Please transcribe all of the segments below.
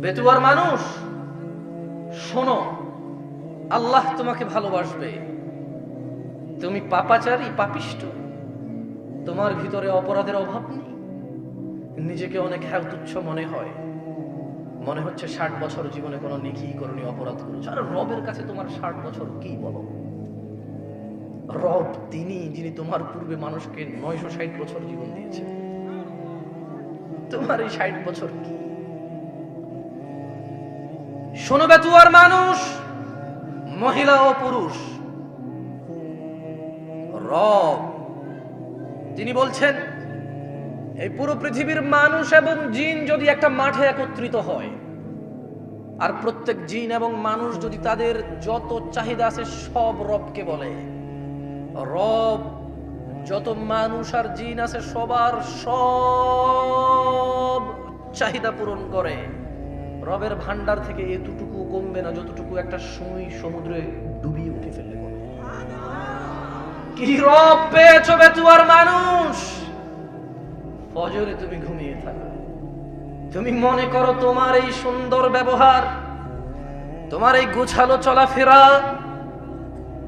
বেতুয়ার মানুষ, শোনো, আল্লাহ তোমাকে ভালোবাসবে। তুমি পাপাচারী, পাপিষ্ঠ, তোমার ভিতরে অপরাধের অভাব নেই, নিজেকে অনেক হ্যাঁ তুচ্ছ মনে হয়, মনে হচ্ছে 60 বছর জীবনে কোনো নেকি করনি, অপরাধ করেছ। আর রবের কাছে তোমার 60 বছর কি বলো? রব তিনি যিনি তোমার পূর্বে মানুষকে 960 বছর জীবন দিয়েছে। তোমার এই 60 বছর কি? শোনো বেতুয়ার মানুষ, মহিলা ও পুরুষ, রব তিনি বলছেন এই পুরো পৃথিবীর মানুষ এবং জিন যদি একটা মাঠে একত্রিত হয়, আর প্রত্যেক জিন এবং মানুষ যদি তাদের যত চাহিদা আছে সব রবকে বলে, রব যত মানুষ আর জিন আছে সবার সব চাহিদা পূরণ করে, রবের ভান্ডার থেকে এতটুকু কমবে না যতটুকু একটা সুই সমুদ্রে ডুবিয়ে উঠে ফেললে। কি রব পেয়েছো বেতুয়ার মানুষ? ফজরে তুমি ঘুমিয়ে থাকো, তুমি মনে করো তোমার এই সুন্দর ব্যবহার, তোমার এই গোছালো চলাফেরা,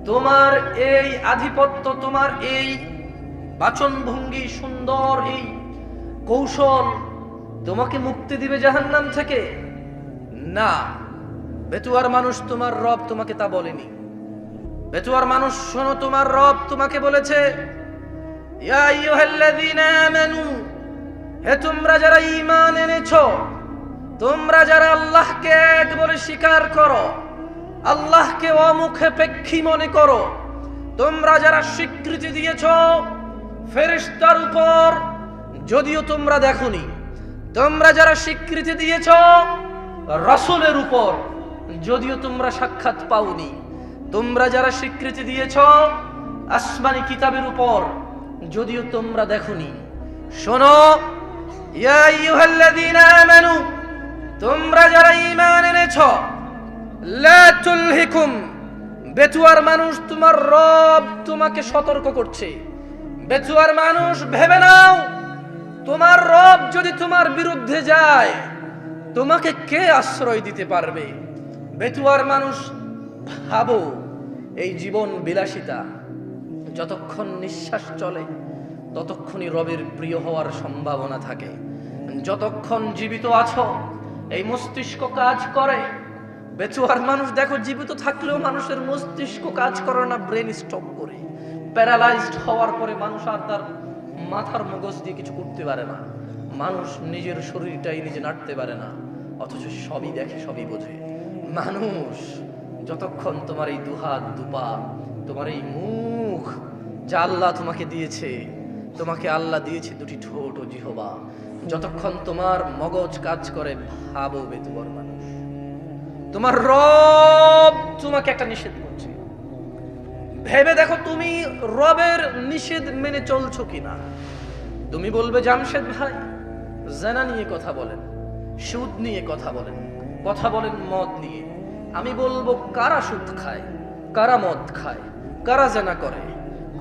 তোমার এই আধিপত্য, তোমার এই বাচন ভঙ্গি, সুন্দর এই কৌশল তোমাকে মুক্তি দিবে জাহান্নাম থেকে। না, বেতুয়ার মানুষ, তোমার রব তোমাকে তা বলেনি। বেতুয়ার মানুষ শোনো, তোমার রব তোমাকে বলেছে, ইয়া আইয়ুহাল্লাযীনা আমানু, হে তোমরা যারা ঈমান এনেছো, তোমরা যারা আল্লাহকে এক বলে স্বীকার করো, আল্লাহকে অমুখে পেক্ষী মনে করো, তোমরা যারা স্বীকৃতি দিয়েছো ফেরেশতার উপর যদিও তোমরা দেখোনি, তোমরা যারা স্বীকৃতি দিয়েছো রাসূলের উপর যদিও তোমরা সাক্ষাৎ পাওনি, তোমরা যারা স্বীকৃতি দিয়েছো আসমানি কিতাবের উপর যদিও তোমরা দেখোনি, শোনো, ইয়া আইয়ুহাল্লাযীনা আমানু, তোমরা যারা ঈমান এনেছো, লা তুলহিকুম, বেতুয়ার মানুষ তোমার রব তোমাকে সতর্ক করছে। বেতুয়ার মানুষ ভেবে নাও, তোমার রব যদি তোমার বিরুদ্ধে যায় তোমাকে কে আশ্রয় দিতে পারবে? বেতুয়ার মানুষ ভাবো, এই জীবন বিলাসিতা, যতক্ষণ নিঃশ্বাস চলে ততক্ষণই রবের প্রিয় হওয়ার সম্ভাবনা থাকে। যতক্ষণ জীবিত আছো এই মস্তিষ্ক কাজ করে। বেচুয়ার মানুষ দেখো, জীবিত থাকলেও মানুষের মস্তিষ্ক কাজ করে না, ব্রেন স্টপ করে। প্যারালাইজড হওয়ার পরে মানুষ আর তার মাথার মগজ দিয়ে কিছু করতে পারে না, মানুষ নিজের শরীরটাই নিজে নাড়তে পারে না, অথচ সবই দেখে, সবই বোঝে। মানুষ যতক্ষণ তোমার এই দুহাত দুপা, তোমার এই মুখ যা আল্লাহ তোমাকে দিয়েছে, তোমাকে আল্লাহ দিয়েছে দুটি ঠোঁট ও জিহ্বা, যতক্ষণ তোমার মগজ কাজ করে, ভাবো বেতুয়ার মানুষ, তোমার রব তোমাকে একটা নিষেধ করছে। ভেবে দেখো তুমি রবের নিষেধ মেনে চলছো কিনা। তুমি বলবে, জামশেদ ভাই জেনা নিয়ে কথা বলেন, সুদ নিয়ে কথা বলেন, কথা বলেন মদ নিয়ে। আমি বলবো, কারা সুদ খায়, কারা মদ খায়, কারা জেনা করে?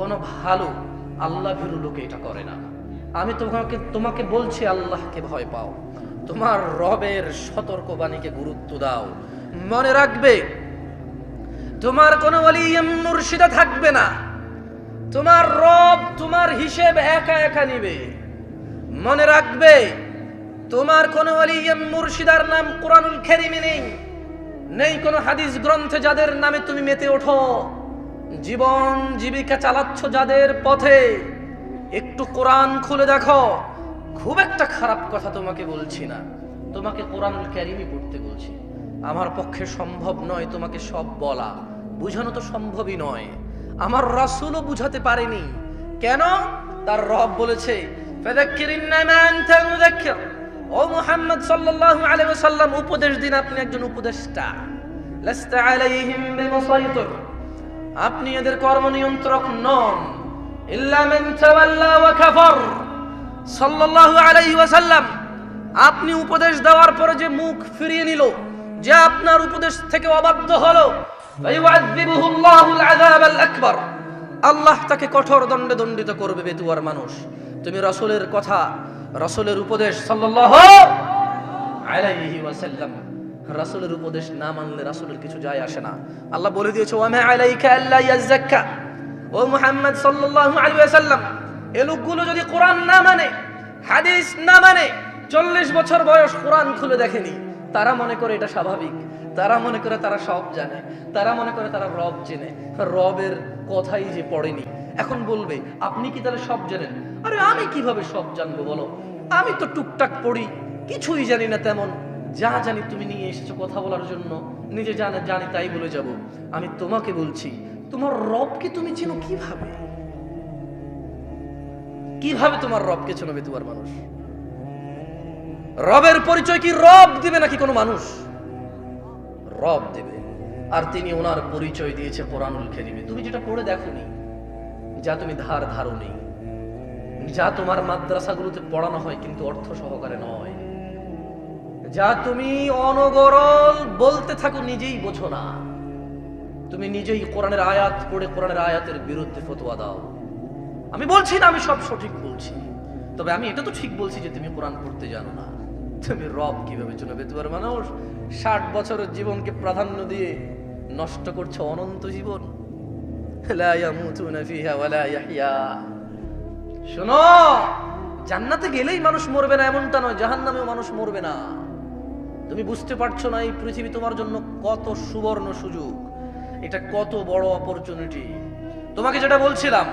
কোনো ভালো আল্লাহ ভীরু লোকে এটা করে না। আমি তোমাকে বলছি, আল্লাহকে ভয় পাও, তোমার রবের সতর্কবাণীকে গুরুত্ব দাও। মনে রাখবে, তোমার কোনো ওলি মুর্শিদা থাকবে না, তোমার রব তোমার হিসেব একা একা নিবে। মনে রাখবে, তোমার কোনো ওলি মুর্শিদার নাম কুরআনুল কারীমে নেই, নেই কোনো হাদিস গ্রন্থে যাদের নামে তুমি মেতে ওঠো, জীবন জীবিকা চালাচ্ছ যাদের পথে। একটু কোরআন খুলে দেখো। খুব একটা খারাপ কথা তোমাকে বলছি না, তোমাকে কোরআনুল কারীমই পড়তে বলছি। আমার পক্ষে সম্ভব নয় তোমাকে সব বলা, বুঝানো তো সম্ভবই নয়। আমার রাসূলও বুঝাতে পারেনি। কেন? তার রব বলেছে, ফাযাক্কির ইন্নামা আনতা মুযাক্কির, ও মুহাম্মদ সাল্লাল্লাহু আলাইহি ওয়াসাল্লাম উপদেশ দিন, আপনি একজন উপদেষ্টা। লাস্তা আলাইহিম বিমুসাইতির, আপনি এদের কর্ম নিয়ন্ত্রক নন। ইল্লা মান তাওয়াল্লা ওয়া কাফার, সাল্লাল্লাহু আলাইহি ওয়াসাল্লাম আপনি উপদেশ দেওয়ার পরে যে মুখ ফিরিয়ে নিল, যে আপনার উপদেশ থেকে অবাধ্য হলো, ফায়ুআযিবুহুল্লাহুল আযাবাল আকবার, আল্লাহ তাকে কঠোর দণ্ডে দণ্ডিত করবে। বেতুয়ার মানুষ, তুমি রাসূলের কথা, রাসূলের উপদেশ সাল্লাল্লাহু আলাইহি ওয়াসাল্লাম রাসূলের উপদেশ না মানলে রাসূলের কিছু যায় আসে না। আল্লাহ বলে দিয়েছে ওয়া মা আলাইকা আল্লা ইয়াযাক্কা, ও মুহাম্মদ সাল্লাল্লাহু আলাইহি ওয়াসাল্লাম এই লোকগুলো যদি কোরআন না মানে, হাদিস না মানে, 40 বছর বয়স কোরআন খুলে দেখেনি, তারা মনে করে এটা স্বাভাবিক, তারা মনে করে তারা সব জানে, তারা মনে করে তারা রব চেনে, রবের কথাই যে পড়েনি। এখন বলবে আপনি কি তাহলে সব জানেন? আরে আমি কিভাবে সব জানবো বলো, আমি তো টুকটাক পড়ি, কিছুই জানি না তেমন। যা জানি তুমি নিয়ে এসেছো কথা বলার জন্য, নিজে জানি তাই বলে যাব। আমি তোমাকে বলছি তোমার রবকে তুমি চেনো কিভাবে? কিভাবে তোমার রবকে চেনো বেতুয়ার মানুষ? রবের পরিচয় কি রব দিবে নাকি কোনো মানুষ? রব দিবে, আর তিনি ওনার পরিচয় দিয়েছে কোরআনুল কারীমে। তুমি যেটা পড়ে দেখোনি, যা তুমি ধারোনি, যা তোমার মাদ্রাসাগুলোতে পড়ানো হয় কিন্তু অর্থ সহকারে নয়, যা তুমি অনগরল বলতে থাকো নিজেই বোঝো না, তুমি নিজেই কোরআনের আয়াত পড়ে কোরআনের আয়াতের বিরুদ্ধে ফতোয়া দাও। আমি বলছি না আমি সব সঠিক বলছি, তবে আমি এটা তো ঠিক বলছি যে তুমি কোরআন পড়তে জানো না। তুমি রব কিভাবে চেনো বেতুয়ার মানুষ? 60 বছরের জীবনকে প্রাধান্য দিয়ে নষ্ট করছো অনন্ত জীবন। লা ইয়ামুতুনা ফিহা ওয়ালা ইয়াহইয়া। শোনো, জান্নাতে গেলেই মানুষ মরবে না এমনটা নয়, জাহান্নামেও মানুষ মরবে না। তুমি বুঝতে পারছো না এই পৃথিবী তোমার জন্য কত সুবর্ণ সুযোগ, এটা কত বড় অপরচুনিটি। তোমাকে যেটা বলছিলাম,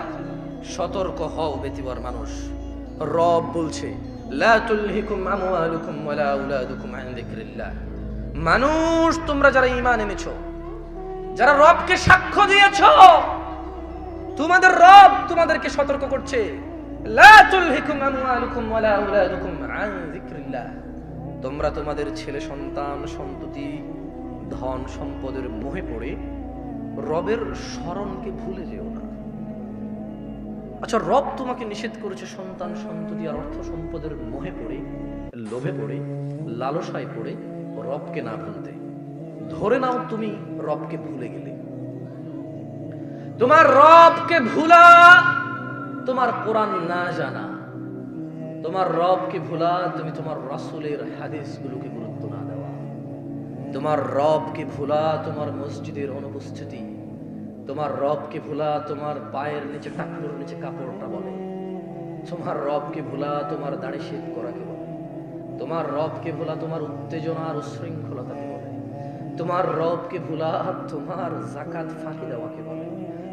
সতর্ক হও বেতিবার মানুষ। রব বলছে লা তুলহিকুম আমওয়ালুকুম ওয়ালা আওলাদুকুম আন যিকরিল্লাহ। মানুষ তোমরা যারা ঈমান এনেছো, যারা রবকে সাক্ষ্য দিয়েছো, তোমাদের রব তোমাদেরকে সতর্ক করছে লা তুলহিকুম আমওয়ালুকুম ওয়ালা আওলাদুকুম আন যিকরিল্লাহ। তোমরা তোমাদের ছেলে সন্তান সন্ততি ধন সম্পদের মোহে পড়ে রবের স্মরণকে ভুলে যেও না। আচ্ছা, রব তোমাকে নিষেধ করেছে সন্তান সন্ততি আর অর্থ সম্পদের মোহে পড়ে, লোভে পড়ে, লালসায় পড়ে রবকে না ভুলতে। ধরে নাও তুমি রবকে ভুলে গেলে। তোমার রবকে ভুলা তোমার কোরআন না জানা, তোমার রবকে ভুলা তুমি তোমার রাসূলের হাদিসগুলোকে গুরুত্ব না দেওয়া, তোমার রবকে ভুলা তোমার মসজিদের অনুপস্থিতি, তোমার রবকে ভুলা তোমার পায়ের নিচে টাকনুর নিচে কাপড়টা বলে, তোমার রবকে ভুলা তোমার দাড়ি শেভ করাকে বলে, তোমার রবকে ভুলা তোমার উত্তেজনা আর উশৃঙ্খলতাকে বলে, তোমার রবকে ভুলা তোমার যাকাত ফাঁকি দেওয়াকে বলে,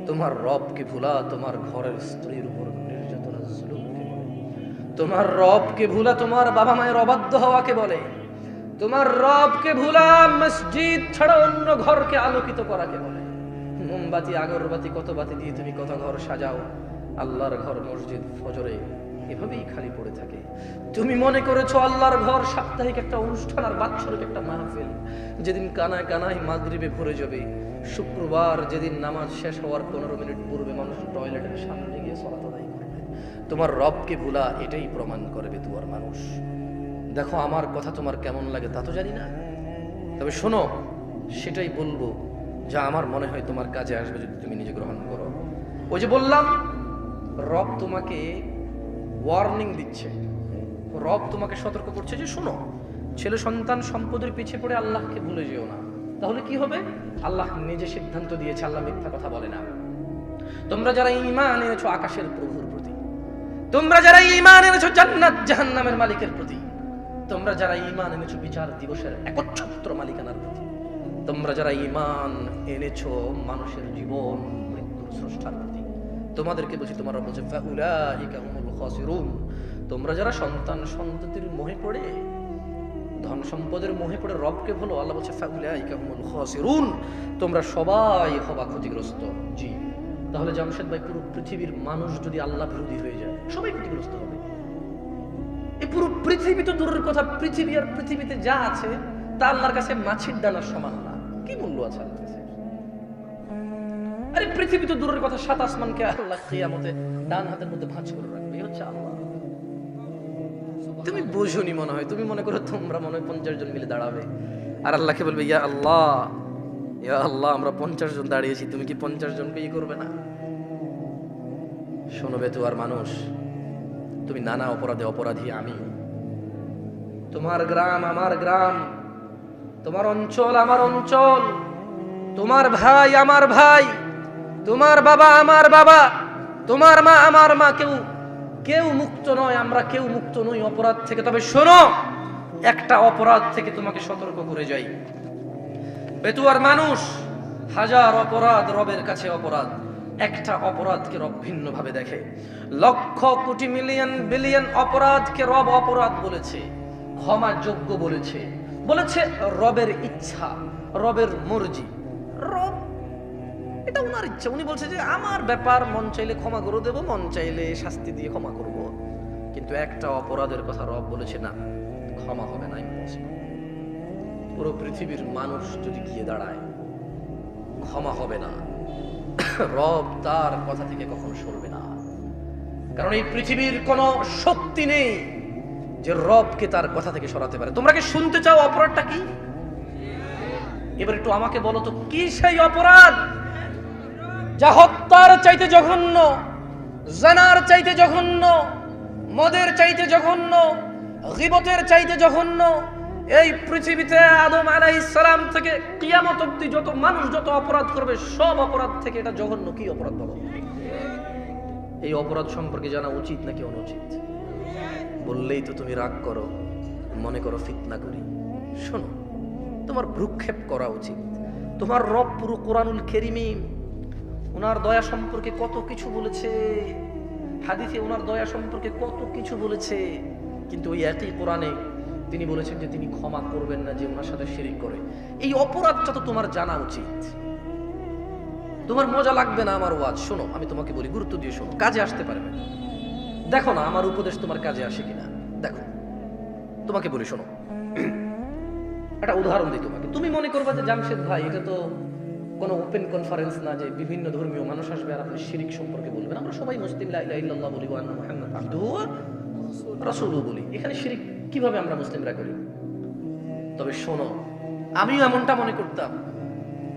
তোমার রবকে ভুলা তোমার ঘরের স্ত্রীর উপর নির্যাতনা জুলুমকে বলে, তোমার রবকে ভুলা তোমার বাবা মায়ের অবাধ্য হওয়াকে বলে, তোমার রবকে ভুলা মসজিদ ছাড়া অন্য ঘরকে আলোকিত করাকে বলে। মোমবাতি আগরবাতি কত বাতি দিয়ে তুমি কত ঘর সাজাও, আল্লাহর ঘর মসজিদ ফজরে এভাবেই খালি পড়ে থাকে। তুমি মনে করেছো আল্লাহর ঘর সাপ্তাহিক একটা অনুষ্ঠান আর বাৎসরিক একটা মাহফিল, যেদিন কানায় কানায় মাগরিবে ভরে যাবে। শুক্রবার যেদিন নামাজ শেষ হওয়ার 15 মিনিট পূর্বে মানুষ টয়লেটের সামনে গিয়ে সালাত আদায় করবে। তোমার রবকে ভুলা এটাই প্রমাণ করবে তোমার মানুষ। দেখো, আমার কথা তোমার কেমন লাগে তা তো জানি না, তবে শোনো, সেটাই বলবো যা আমার মনে হয় তোমার কাজে আসবে যদি তুমি নিজে গ্রহণ করো। ওই যে বললাম, রব তোমাকে ওয়ার্নিং দিচ্ছে, রব তোমাকে সতর্ক করছে যে শোনো, ছেলে সন্তান সম্পদের পিছিয়ে পড়ে আল্লাহকে ভুলে যেও না। তাহলে কি হবে? আল্লাহ নিজে সিদ্ধান্ত দিয়েছে, আল্লাহ মিথ্যা কথা বলে না। তোমরা যারা ঈমান এনেছো আকাশের প্রভুর প্রতি, তোমরা যারা ঈমান এনেছো জান্নাত জাহান্নামের মালিকের প্রতি, তোমরা যারা ঈমান এনেছো বিচার দিবসের একচ্ছত্র মালিকানার প্রতি, তোমরা যারা ঈমান এনেছো মানুষের জীবন মৃত্যুর স্রষ্টার প্রতি, তোমাদেরকে বলছি, তোমার রব বলছে ফাউলাইকা হুমুল খাসিরুন। তোমরা যারা সন্তান সন্ততির মোহে পড়ে, ধন সম্পদের মোহে পড়ে রবকে ভুলো, আল্লাহ বলছে ফাউলাইকা হুমুল খাসিরুন, তোমরা সবাই হবা ক্ষতিগ্রস্ত। জি, তাহলে জামশেদ ভাই, পুরো পৃথিবীর মানুষ যদি আল্লাহ বিরোধী হয়ে যায়, সবাই ক্ষতিগ্রস্ত হবে। এই পুরো পৃথিবী তো দূরের কথা, পৃথিবী আর পৃথিবীতে যা আছে তা আল্লাহর কাছে মাছির দানার সমান না। কি মূল্য আছে আল্লাহর কাছে? আরে পৃথিবী তো দূরের কথা, 7 আসমানকে আল্লাহ কিয়ামতে ডান হাতের মধ্যে ভাঁজ করে রাখবে, এই হচ্ছে আল্লাহ। তুমি বুঝোনি মনে হয়, তুমি মনে করো তোমরা মনে হয় 50 জন মিলে দাঁড়াবে আর আল্লাহকে বলবে ইয়া আল্লাহ, ইয়া আল্লাহ, আমরা 50 জন দাঁড়িয়েছি, তুমি কি 50 জনকে ই করবে না? শোনো বেতুয়ার মানুষ, তুমি নানা অপরাধে অপরাধী আমি, তোমার গ্রাম আমার গ্রাম, তোমার অঞ্চল আমার অঞ্চল, তোমার ভাই আমার ভাই, তোমার বাবা আমার বাবা, তোমার মা আমার মা, কেউ মুক্ত নয়, আমরা কেউ মুক্ত নই অপরাধ থেকে। তবে শোনো, একটা অপরাধ থেকে তোমাকে সতর্ক করে যাই। বেতুয়ার মানুষ, হাজার অপরাধ রবের কাছে অপরাধ, একটা অপরাধকে রব ভিন্ন ভাবে দেখে। লক্ষ কোটি মিলিয়ন বিলিয়ন অপরাধকে রব অপরাধ বলেছে, ক্ষমা যোগ্য বলেছে, বলেছে রবের ইচ্ছা, রবের মর্জি। রব এটা ওনার ইচ্ছা, উনি বলছে যে আমার ব্যাপার, মন চাইলে ক্ষমা করে দেব, মন চাইলে শাস্তি দিয়ে ক্ষমা করব। কিন্তু একটা অপরাধের কথা রব বলেছে না, ক্ষমা হবে না, ইম্পসিবল। পুরো পৃথিবীর মানুষ যদি গিয়ে দাঁড়ায়, ক্ষমা হবে না। রব তার কথা থেকে কখনো সরবে না, কারণ এই পৃথিবীর কোনো শক্তি নেই যে রবকে তার কথা থেকে সরাতে পারে। তোমরা কি শুনতে চাও অপরাধটা কি? এবার একটু আমাকে বলো তো, কি সেই অপরাধ যা হত্যার চাইতে জঘন্য, জানার চাইতে জঘন্য, মদের চাইতে জঘন্য, গীবতের চাইতে জঘন্য? এই পৃথিবীতে আদম আলাইহিস সালাম থেকে কিয়ামত অবধি যত মানুষ যত অপরাধ করবে, সব অপরাধ থেকে এটা জঘন্য। কি অপরাধ বলো? এই অপরাধ সম্পর্কে জানা উচিত নাকি অনুচিত? বললেই তো তুমি রাগ করো, মনে করো ফিতনা করি। শোনো, তোমার ভ্রুক্ষেপ করা উচিত। তোমার রব পুরো কোরআনুল কারীমে ওনার দয়া সম্পর্কে কত কিছু বলেছে, হাদিসে ওনার দয়া সম্পর্কে কত কিছু বলেছে, কিন্তু ওই একই কোরআনে তিনি বলেছেন যে তিনি ক্ষমা করবেন না যে ওনার সাথে শিরিক করে। এই অপরাধটা তো তোমার জানা উচিত। তোমার মজা লাগবে না আমার ওয়াজ, শোনো আমি তোমাকে বলি, গুরুত্ব দিয়ে শোনো, কাজে আসতে পারবে। দেখো না আমার উপদেশ তোমার কাজে আসে কিনা, দেখো। তোমাকে বলি শোনো, একটা উদাহরণ দিই তোমাকে। তুমি মনে করবা যে জামশেদ ভাই, এটা তো কোনো ওপেন কনফারেন্স না যে বিভিন্ন ধর্মীয় মানুষ আসবে আর আপনি শিরিক সম্পর্কে বলবেন। আমরা সবাই মুসলিম, লা ইলাহা ইল্লাল্লাহ বলি, ওয়া আন্না মুহাম্মাদান আবদুহু ওয়া রাসূলুহু বলি। এখানে শিরিক কিভাবে আমরা মুসলিমরা করি? তবে শোনো, আমিও এমনটা মনে করতাম।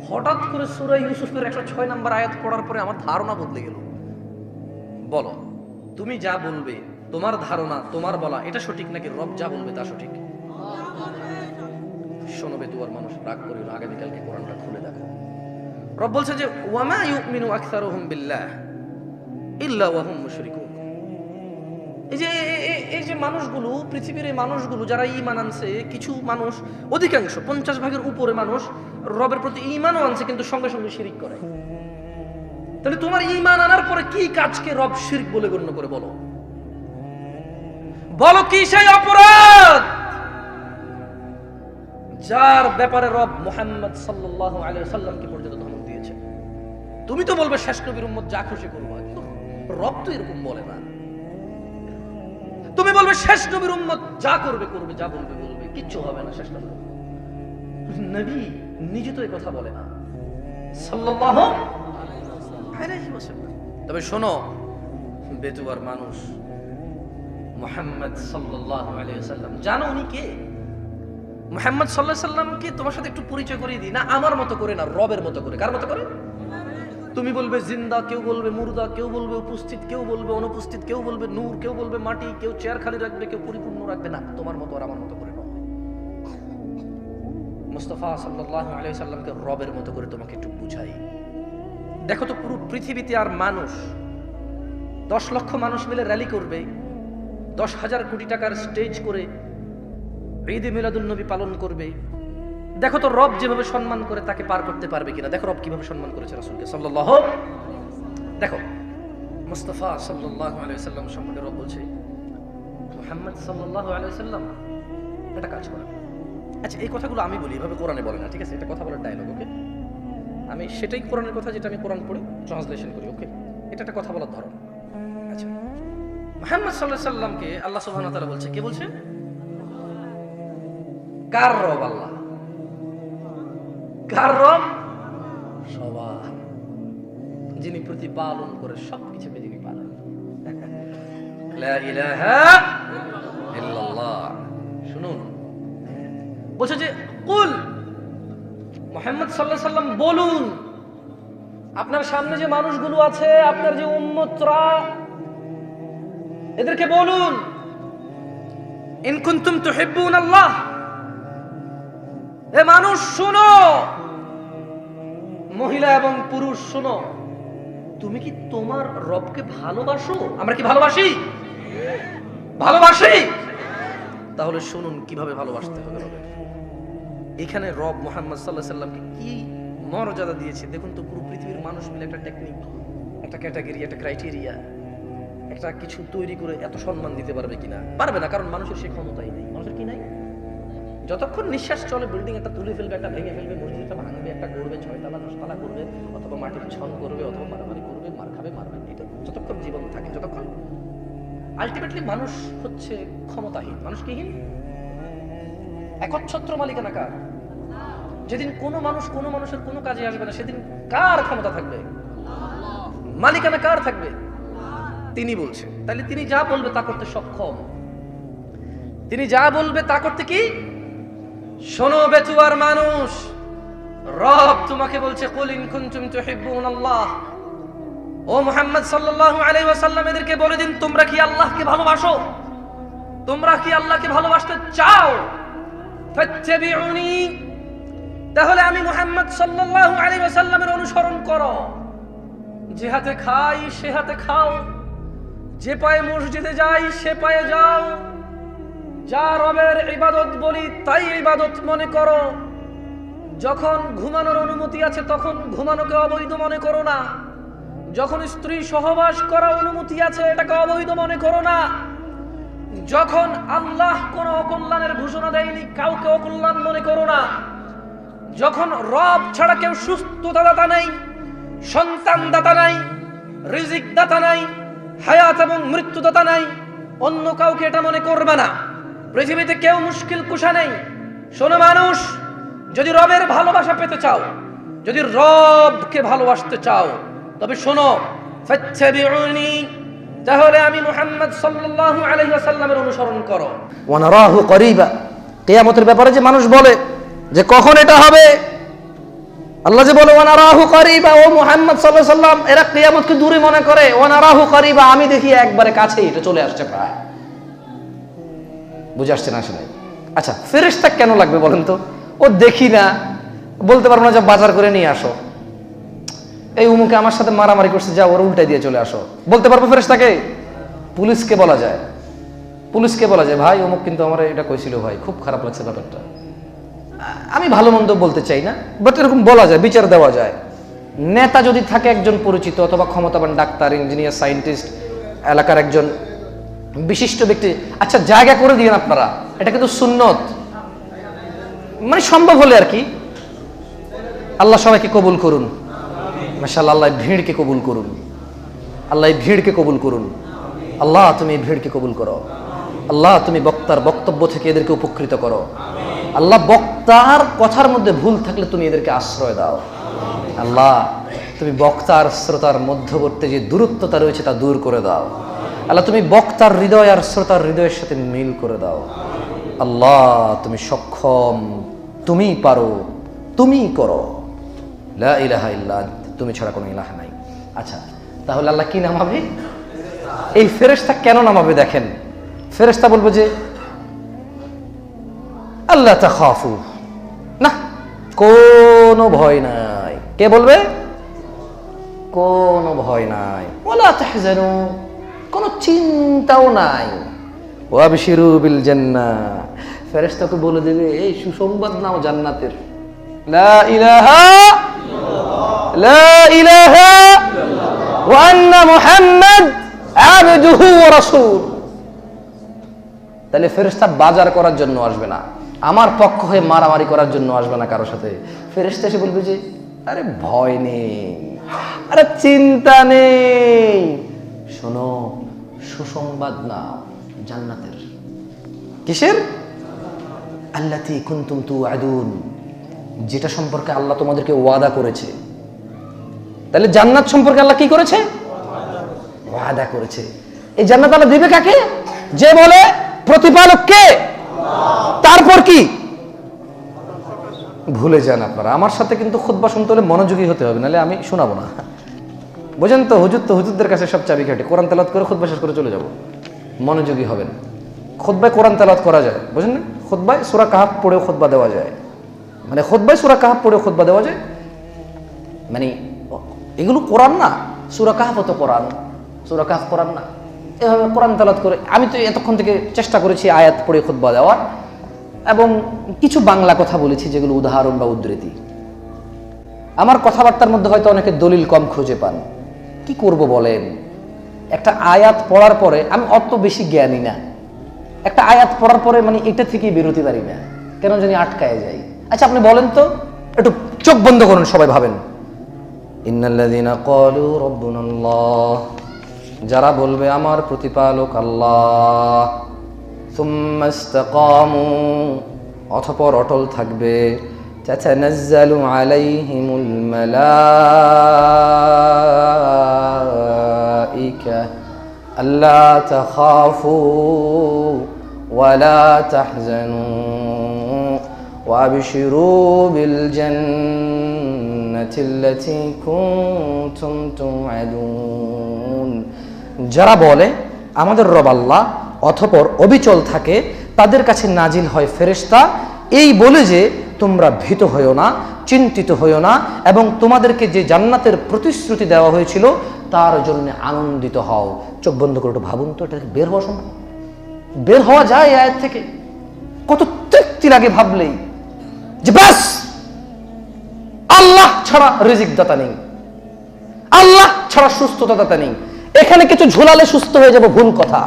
হঠাৎ করে সূরা ইউসুফের 106 নম্বর আয়াত পড়ার পরে আমার ধারণা বদলে গেল। বলো, তুমি যা বলবে, তোমার ধারণা, তোমার বলা এটা সঠিক নাকি রব যা বলবে তা সঠিক? শোনো বেতুয়ার মানুষ, রাগ করিও না, আগামীকালকে কোরআনটা খুলে দেখো। রব বলছে যে ওয়ামা ইউমিনু আকসারুহুম বিল্লাহ ইল্লা ওয়া হুম মুশরিকুন। এই যে মানুষগুলো, পৃথিবীর এই মানুষগুলো যারা ঈমান আনছে, কিছু মানুষ, অধিকাংশ 50 ভাগের উপরে মানুষ রবের প্রতি ঈমানও আনছে, কিন্তু সঙ্গে সঙ্গে শিরিক করে। তাহলে তোমার ঈমান আনার পরে কি কাজকে রব শিরক বলে গণ্য করে? বলো বলো, কি সেই অপরাধ যার ব্যাপারে রব মুহাম্মদ সাল্লাল্লাহু আলাইহি ওয়াসাল্লামকে পর্যন্ত ধমক দিয়েছে? তুমি তো বলবে শেষ নবীর উম্মত যা খুশি করবা, কিন্তু রব তো এরকম বলে না। তুমি বলবে শেষ নবীর উম্মত যা করবে করবে, যা বলবে বলবে, কিচ্ছু হবে না শেষ নবী। নবী নিজে তো এই কথা বলে না সাল্লাল্লাহু আলাইহি ওয়াসাল্লাম। তবে শোনো বেতুয়ার মানুষ, মুহাম্মদ সাল্লাল্লাহু আলাইহি ওয়াসাল্লাম জানো উনি কে? মুহাম্মদ সাল্লাল্লাহু আলাইহি ওয়াসাল্লামকে তোমার সাথে একটু পরিচয় করিয়ে দিই না, আমার মতো করে না, রবের মতো করে। কার মতো করে? তুমি বলবে জিন্দা, কেউ বলবে মুর্দা, কেউ বলবে উপস্থিত, কেউ বলবে অনুপস্থিত, কেউ বলবে নূর, কেউ বলবে মাটি, কেউ চেয়ার খালি রাখবে, কেউ পরিপূর্ণ রাখবে। না, তোমার মতো আর আমার মতো করে নয়। মুস্তাফা সাল্লাল্লাহু আলাইহি ওয়াসাল্লামকে রবের মতো করে তোমাকে একটু বুঝাই। দেখো তো পুরো পৃথিবীতে আর মানুষ 10 লক্ষ মানুষ মিলে র্যালি করবে, 10,000 কোটি টাকার স্টেজ করে ঈদে মিলাদুন নবী পালন করবে। দেখো তো রব যেভাবে সম্মান করে তাকে পার করতে পারবে কিনা। দেখো রব কিভাবে সম্মান করেছে রাসূলকে সাল্লাল্লাহু। দেখো মুস্তাফা সাল্লাল্লাহু আলাইহি ওয়াসাল্লাম সম্পর্কে রব বলছে, মুহাম্মদ সাল্লাল্লাহু আলাইহি ওয়াসাল্লাম একটা কাজ করে। আচ্ছা, এই কথাগুলো আমি বলি, এভাবে কোরআনে বলে না, ঠিক আছে? এটা কথা বলার ডায়লগ, ওকে? আমি সেটাই কোরআনের কথা যেটা আমি কোরআন পড়ি ট্রান্সলেশন করি, ওকে? এটা একটা কথা বলার ধরন। আচ্ছা, মুহাম্মদ সাল্লাল্লাহু আলাইহি ওয়াসাল্লামকে আল্লাহ সুবহানাহু ওয়া তাআলা বলছে, কে বলছে? কার রব? আল্লাহ। কার রব? সবার, যিনি প্রতিপালন করে সবকিছুকে, যিনি পালন। লা ইলাহা ইল্লাল্লাহ। শুনুন, বলছে যে কুল, মুহাম্মদ সাল্লাল্লাহু আলাইহি ওয়াসাল্লাম বলুন, আপনার সামনে যে মানুষগুলো আছে, আপনার যে উম্মতরা, এদেরকে বলুন ইন কুনতুম তুহিব্বুনাল্লাহ, হে মানুষ শোনো, মহিলা এবং পুরুষ শোনো, তুমি কি তোমার রবকে ভালোবাসো? আমরা কি ভালোবাসি? ভালোবাসি। তাহলে শুনুন কিভাবে ভালোবাসতে হবে রবের। এখানে রব মুহাম্মদ সাল্লাল্লাহু আলাইহি সাল্লামকে কি মর্যাদা দিয়েছে দেখুন তো। পুরো পৃথিবীর মানুষ মিলে একটা টেকনিক, একটা ক্যাটাগরি, একটা ক্রাইটেরিয়া, একটা কিছু তৈরি করে এত সম্মান দিতে পারবে কিনা? পারবে না, কারণ মানুষের সেই ক্ষমতাই নেই। মানুষের কি নাই? যতক্ষণ নিঃশ্বাস চলে বিল্ডিং একটা তুলে ফেলবে, একটা ভেঙে ফেলবে, মসজিদ একটা ভাঙবে, একটা গড়বে, 6 তলা 10 তলা করবে, অথবা মাটির ছন করবে, অথবা মারামারি করবে, মার খাবে, মারবে। এটা যতক্ষণ জীবন থাকে, যতক্ষণ আলটিমেটলি মানুষ হচ্ছে ক্ষমতাহীন। মানুষ কিহীন? একচ্ছত্র মালিকানা কার? যেদিন কোনো মানুষ কোনো মানুষের কোনো কাজে আসবে না, সেদিন কার ক্ষমতা থাকবে? মালিকানা কার থাকবে? তিনি বলছে। তাহলে তিনি যা বলবে তা করতে সক্ষম। তিনি যা বলবে তা করতে কি? শোনো বেতুয়ার মানুষ, রব তোমাকে বলছে কুল ইন কুনতুম তুহিব্বুনাল্লাহ, ও মুহাম্মদ সাল্লাল্লাহু আলাইহি ওয়াসাল্লাম এদেরকে বলে দিন তোমরা কি আল্লাহকে ভালোবাসো? তোমরা কি আল্লাহকে ভালোবাসতে চাও? ফাত্তাবিউনি, তাহলে আমি মুহাম্মদ সাল্লাল্লাহু আলাইহি ওয়াসাল্লামের অনুসরণ করো। যে হাতে খাই সে হাতে খাও, যে পায়ে মসজিদে যাই সে পায়ে যাও, যা রবের ইবাদত বলি তাই ইবাদত মনে করো। যখন ঘুমানোর অনুমতি আছে তখন ঘুমানোকে অবৈধ মনে করো না। যখন স্ত্রী সহবাস করার অনুমতি আছে এটাকে অবৈধ মনে করো না। যখন আল্লাহ কোনো অকল্যাণের ঘোষণা দেয়নি কাউকে অকল্যাণ মনে করো না। যখন রব ছাড়া কেউ সুস্থতা দাতা নাই, সন্তান দাতা নাই, রিজিক দাতা নাই, হায়াত এবং মৃত্যু দাতা নাই, অন্য কাউকে এটা মনে করবে না। পৃথিবীতে কেউ মুশকিল কুশা নেই। শোনো মানুষ, যদি রবের ভালোবাসা পেতে চাও, যদি রবকে ভালোবাসতে চাও, তবে শোনো ফাত্তাবিউনি, তাহলে আমি মুহাম্মদ সাল্লাল্লাহু আলাইহি ওয়াসাল্লামের অনুসরণ করো। ওয়া নারাহু করিবা, কিয়ামতের ব্যাপারে যে মানুষ বলে যে কখন এটা হবে, আল্লাহ যে বলে ওয়া নারাহু করিবা, ও মুহাম্মদ সাল্লাল্লাহু আলাইহি ওয়াসাল্লাম এরা কিয়ামতকে দূরে মনে করে। ওয়া নারাহু করিবা, আমি দেখি একবারে কাছেই, এটা চলে আসছে প্রায়। বুঝে আসছে না? আসলে আচ্ছা, ফেরেশতা কেন লাগবে বলেন তো? ও দেখি না, বলতে পারবো না যে বাজার করে নিয়ে আসো, এই উমুকে আমার সাথে মারামারি করছে, যা ওর উল্টাই দিয়ে চলে আসো, বলতে পারবো ফেরেশতাকে? পুলিশকে বলা যায়, পুলিশকে বলা যায় ভাই অমুক কিন্তু আমার এটা কইছিল, ভাই খুব খারাপ লাগছে ব্যাপারটা। আমি ভালো মন্দ বলতে চাই না, বাট এরকম বলা যায়, বিচার দেওয়া যায়। নেতা যদি থাকে একজন পরিচিত অথবা ক্ষমতাবান ডাক্তার, ইঞ্জিনিয়ার, সায়েন্টিস্ট, এলাকার একজন বিশিষ্ট ব্যক্তি, আচ্ছা জায়গা করে দিয়েন আপনারা, এটা কিন্তু সুন্নত, মানে সম্ভব হলে আর কি। আল্লাহ সবাইকে কবুল করুন, মাশাআল্লাহ। আল্লাহ ভিড়কে কবুল করুন, আল্লাহ ভিড়কে কবুল করুন। আল্লাহ তুমি ভিড়কে কবুল করো। আল্লাহ তুমি বক্তার বক্তব্য থেকে এদেরকে উপকৃত করো। আল্লাহ বক্তার কথার মধ্যে ভুল থাকলে তুমি এদেরকে আশ্রয় দাও। আল্লাহ তুমি বক্তার শ্রোতার মধ্যবর্তী যে দূরত্বতা রয়েছে তা দূর করে দাও। আল্লাহ তুমি বক্তার হৃদয় আর শ্রোতার হৃদয়ের সাথে মিল করে দাও। আল্লাহ তুমি সক্ষম, তুমি পারো, তুমি করো। লা ইলাহা ইল্লা আনতা, তুমি ছাড়া কোনো ইলাহ নাই। আচ্ছা, তাহলে আল্লাহ কি নামাবে? এই ফেরেশতা কেন নামাবে দেখেন। ফেরেশতা বলবে যে আল্লাহ তাখাফু, না কোনো ভয় নাই। কে বলবে? কোনো ভয় নাই। ওয়ালা তাহজানু, কোনো চিন্তাও নাই। ওয়াবশিরু বিল জান্নাহ, ফেরেশতাকে বলে দেবে এই সুসংবাদ নাও জান্নাতের। লা ইলাহা লা ইলাহা ওয়া আন্না মুহাম্মাদ আবদুহু ওয়া রাসূল। তাহলে ফেরেশতা বাজার করার জন্য আসবে না, আমার পক্ষ হয়ে মারামারি করার জন্য আসবে না কারোর সাথে। ফেরেশতা এসে বলবে যে আরে ভয় নেই, আরে চিন্তা নেই, শোনো সুসংবাদ নাও জান্নাতের। কিসের? আল্লাতী কুনতুম তুআদুন, যেটা সম্পর্কে আল্লাহ তোমাদেরকে ওয়াদা করেছে। তাহলে জান্নাত সম্পর্কে আল্লাহ কি করেছে? ওয়াদা করেছে। এই জান্নাত আল্লাহ দিবে কাকে? যে বলে প্রতিপালক কে। তারপর কি? ভুলে যান আপনারা। আমার সাথে কিন্তু খুতবা শুনতে হলে মনোযোগী হতে হবে, নাহলে আমি শোনাবো না। বোঝেন তো? হুজুরদের কাছে সব চাবি কাটে। কোরআন তেলাওয়াত করে খুতবা শেষ করে চলে যাব, মনোযোগী হবেন। খুতবায় কোরআন তেলাওয়াত করা যায়, বুঝেন না? খুতবায় সূরা কাহাফ পড়েও খুতবা দেওয়া যায়, মানে খুতবায় সূরা কাহাফ পড়েও খুতবা দেওয়া যায়, মানে এগুলো কোরআন না? সূরা কাহাফ তো কোরআন, সূরা কাহাফ কোরআন না? এভাবে কোরআন তেলাওয়াত করে আমি তো এতক্ষণ থেকে চেষ্টা করেছি আয়াত পড়ে খুতবা দেওয়ার, এবং কিছু বাংলা কথা বলেছি যেগুলো উদাহরণ বা উদ্ধৃতি। আমার কথাবার্তার মধ্যে হয়তো অনেকে দলিল কম খুঁজে পান, কি করব বলেন? একটা আয়াত পড়ার পরে আমি অত বেশি জ্ঞানী না, একটা আয়াত পড়ার পরে মানে এটা থেকেই বেরোতে পারি না, কেন জানি আটকায় যাই। আচ্ছা আপনি বলেন তো, একটু চোখ বন্ধ করুন, সবাই ভাবেন ইন্নাল্লাযীনা ক্বালু রাব্বুনাল্লাহ, যারা বলবে আমার প্রতিপালক আল্লাহ, সুম্মা ইসতাকামু, অতঃপর অটল থাকবে, তাতানাজ্জালু আলাইহিমুল মালাইকা আল্লা তাখাফু ওয়া লা তাহজানু ওয়া আবশিরু বিল জান্নাতিল্লাতী কুনতুম তুআদুন। যারা বলে আমাদের রব আল্লাহ, অতঃপর অবিচল থাকে, তাদের কাছে নাজিল হয় ফেরেশতা এই বলে যে তোমরা ভীত হইও না, চিন্তিত হইও না, এবং তোমাদেরকে যে জান্নাতের প্রতিশ্রুতি দেওয়া হয়েছিল তার জন্য আনন্দিত হও। চোখ বন্ধ করে একটু ভাবুন তো, এটা বের হওয়া সম্ভব? বের হওয়া যায় এই আয়াত থেকে? কত তৃপ্তি লাগে ভাবলেই যে ব্যাস, আল্লাহ ছাড়া রিজিক দাতা নেই, আল্লাহ ছাড়া সুস্থতা দাতা নেই। এখানে কিছু ঝোলালে সুস্থ হয়ে যাব, ভুল কথা।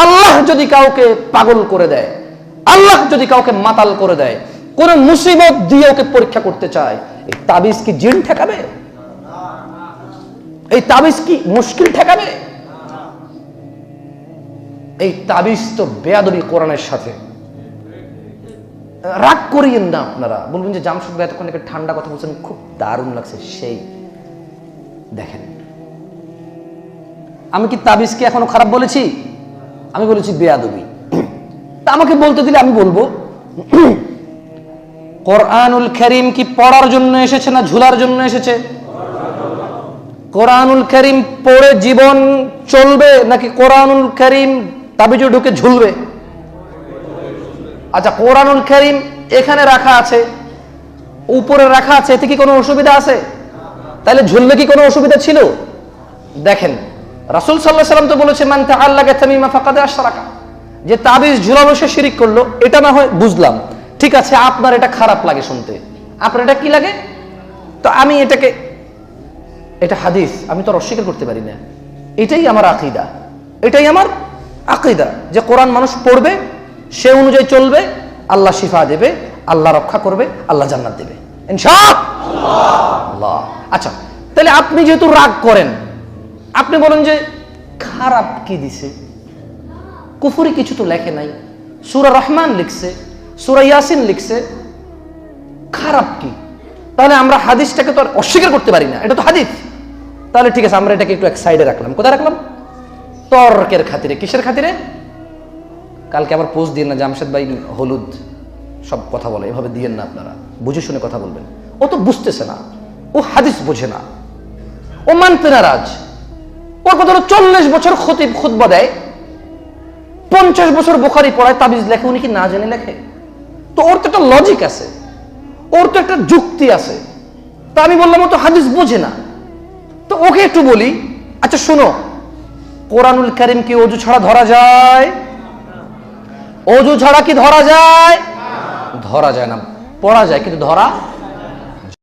আল্লাহ যদি কাউকে পাগল করে দেয়, আল্লাহ যদি কাউকে মাতাল করে দেয়, কোন মুসিবত দিয়ে ওকে পরীক্ষা করতে চায়, এই তাবিজ কি জিন ঠেকাবে? এই তাবিজ কি মুশকিল ঠেকাবে? এই তাবিজ তো বেয়াদবি কোরআনের সাথে। রাগ করিয়েন না আপনারা, বলবেন যে জামশেদ ভাই এতক্ষণ একটা ঠান্ডা কথা বলছেন, খুব দারুণ লাগছে। সেই দেখেন, আমি কি তাবিজকে এখনো খারাপ বলেছি? আমি বলেছি বেয়াদবি। তা আমাকে বলতে দিলে আমি বলবো, কোরআনুল কারীম কি পড়ার জন্য এসেছে না ঝুলার জন্য এসেছে? কোরআনুল কারীম পড়ে জীবন চলবে নাকি কোরআনুল কারীম তাবিজে ঢুকে ঝুলবে? আচ্ছা, কোরআনুল কারীম এখানে রাখা আছে, উপরে রাখা আছে, এতে কি কোনো অসুবিধা আছে? তাহলে ঝুললে কি কোনো অসুবিধা ছিল? দেখেন, রাসূল সাল্লাল্লাহু আলাইহি ওয়াসাল্লাম তো বলেছে মান তাআল্লাকা তামিমা ফাকাদ আশরাকা, যে তাবিজ ঝুলানো সে শিরিক করলো। এটা না হয় বুঝলাম, ঠিক আছে, আপনার এটা খারাপ লাগে শুনতে, আপনার এটা কি লাগে? তো আমি এটাকে, এটা হাদিস, আমি তো অস্বীকার করতে পারি না। এটাই আমার আকীদা, এটাই আমার আকীদা যে কোরআন মানুষ পড়বে, সে অনুযায়ী চলবে, আল্লাহ শিফা দেবে, আল্লাহ রক্ষা করবে, আল্লাহ জান্নাত দেবে ইনশাআল্লাহ। আচ্ছা, তাহলে আপনি যেহেতু রাগ করেন, আপনি বলেন যে খারাপ কি দিছে? কুফরি কিছু তো লেখে নাই, সূরা রহমান লিখছে, সূরা ইয়াসিন লিখছে, খারাপ কি? তাহলে আমরা হাদিসটাকে তো অস্বীকার করতে পারি না, এটা তো হাদিস। তাহলে ঠিক আছে, আমরা এটাকে একটু এক সাইডে রাখলাম। কোথায় রাখলাম? তর্কের খাতিরে। কিসের খাতিরে? কালকে আবার পোস্ট দিন না জামশেদ ভাই হলুদ সব কথা বলে, এভাবে দিয়েন না আপনারা, বুঝে শুনে কথা বলবেন। ও তো বুঝতেছে না, ও হাদিস বোঝে না, ও মানতে নারাজ। ওর কথা হলো 40 বছর খতিব খুতবা দেয়, 50 বছর বুখারী পড়ায়, তাবিজ লেখে, উনি কি না জেনে লেখে? তো ওর তো একটা লজিক আছে, ওর তো একটা যুক্তি আছে। তা আমি বললাম ও তো হাদিস বোঝে না। তো ওকে একটু বলি, আচ্ছা শোনো, কোরআনুল কারীম কি ওযু ছাড়া ধরা যায়? ওযু ছাড়া কি ধরা যায়? ধরা যায় না, পড়া যায় কিন্তু ধরা